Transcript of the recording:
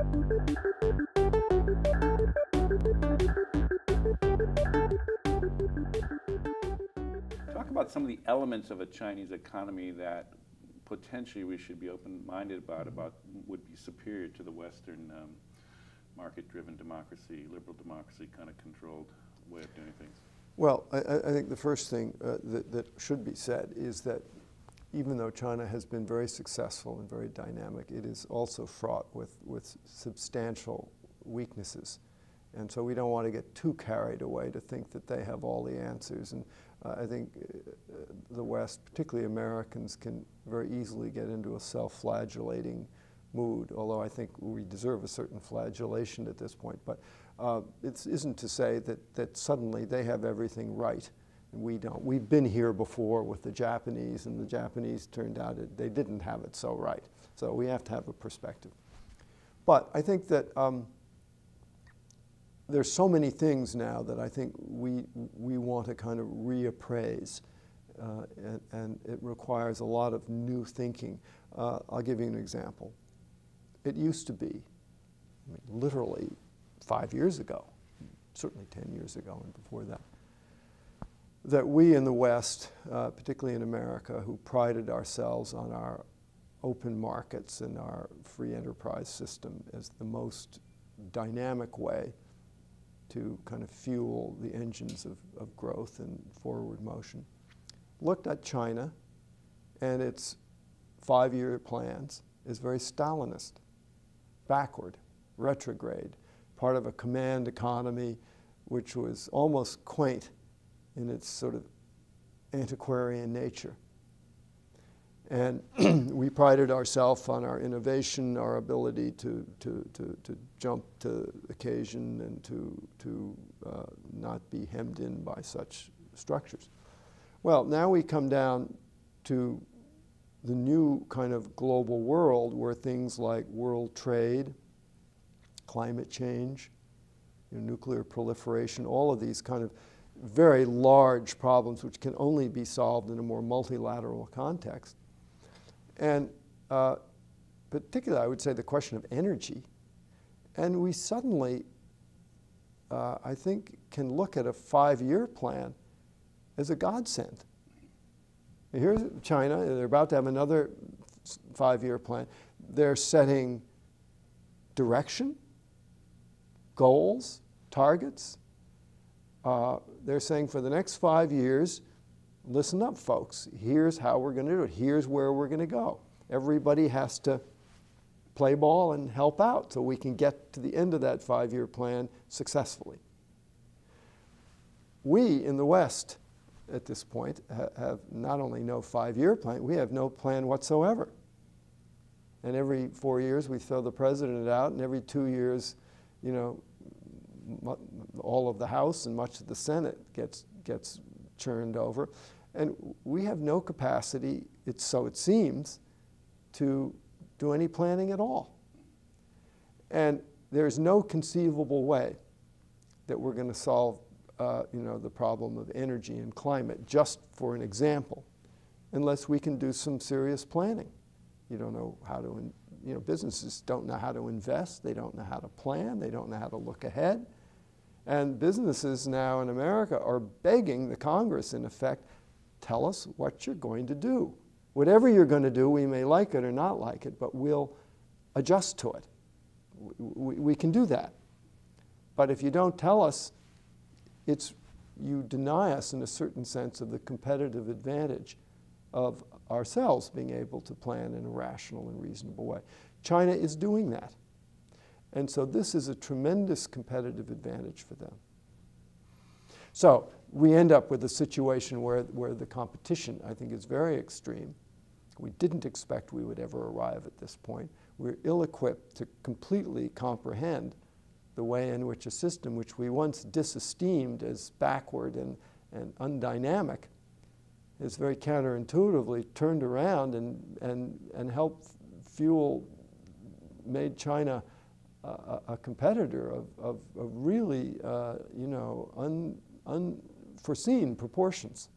Talk about some of the elements of a Chinese economy that potentially we should be open-minded about would be superior to the Western market-driven democracy, liberal democracy kind of controlled way of doing things. Well, I think the first thing that should be said is that even though China has been very successful and very dynamic, it is also fraught with substantial weaknesses. And so we don't want to get too carried away to think that they have all the answers. And I think the West, particularly Americans, can very easily get into a self-flagellating mood, although I think we deserve a certain flagellation at this point. But it isn't to say that suddenly they have everything right and we don't. We've been here before with the Japanese, and the Japanese turned out they didn't have it so right. So we have to have a perspective. But I think that there's so many things now that I think we want to kind of reappraise, and it requires a lot of new thinking. I'll give you an example. It used to be, I mean, literally 5 years ago, certainly 10 years ago and before that, that we in the West, particularly in America, who prided ourselves on our open markets and our free enterprise system as the most dynamic way to kind of fuel the engines of growth and forward motion, looked at China and its 5-year plans as very Stalinist, backward, retrograde, part of a command economy which was almost quaint in its sort of antiquarian nature. And we prided ourselves on our innovation, our ability to jump to occasion and to not be hemmed in by such structures. Well, now we come down to the new kind of global world where things like world trade, climate change, nuclear proliferation, all of these kind of very large problems which can only be solved in a more multilateral context. And particularly, I would say, the question of energy. And we suddenly, I think, can look at a 5-year plan as a godsend. Here's China. They're about to have another 5-year plan. They're setting direction, goals, targets. They're saying for the next 5 years, listen up, folks. Here's how we're going to do it. Here's where we're going to go. Everybody has to play ball and help out so we can get to the end of that 5-year plan successfully. We in the West at this point have not only no 5-year plan, we have no plan whatsoever. And every 4 years we throw the president out, and every 2 years, you know, all of the House and much of the Senate gets churned over. And we have no capacity, so it seems, to do any planning at all. And there's no conceivable way that we're going to solve the problem of energy and climate, just for an example, unless we can do some serious planning. You don't know how to, businesses don't know how to invest, they don't know how to plan, they don't know how to look ahead. And businesses now in America are begging the Congress, in effect, tell us what you're going to do. Whatever you're going to do, we may like it or not like it, but we'll adjust to it. We can do that. But if you don't tell us, you deny us, in a certain sense, of the competitive advantage of ourselves being able to plan in a rational and reasonable way. China is doing that. And so this is a tremendous competitive advantage for them. So we end up with a situation where the competition, I think, is very extreme. We didn't expect we would ever arrive at this point. We're ill-equipped to completely comprehend the way in which a system which we once disesteemed as backward and undynamic is very counterintuitively turned around and helped made China a competitor of really, unforeseen proportions.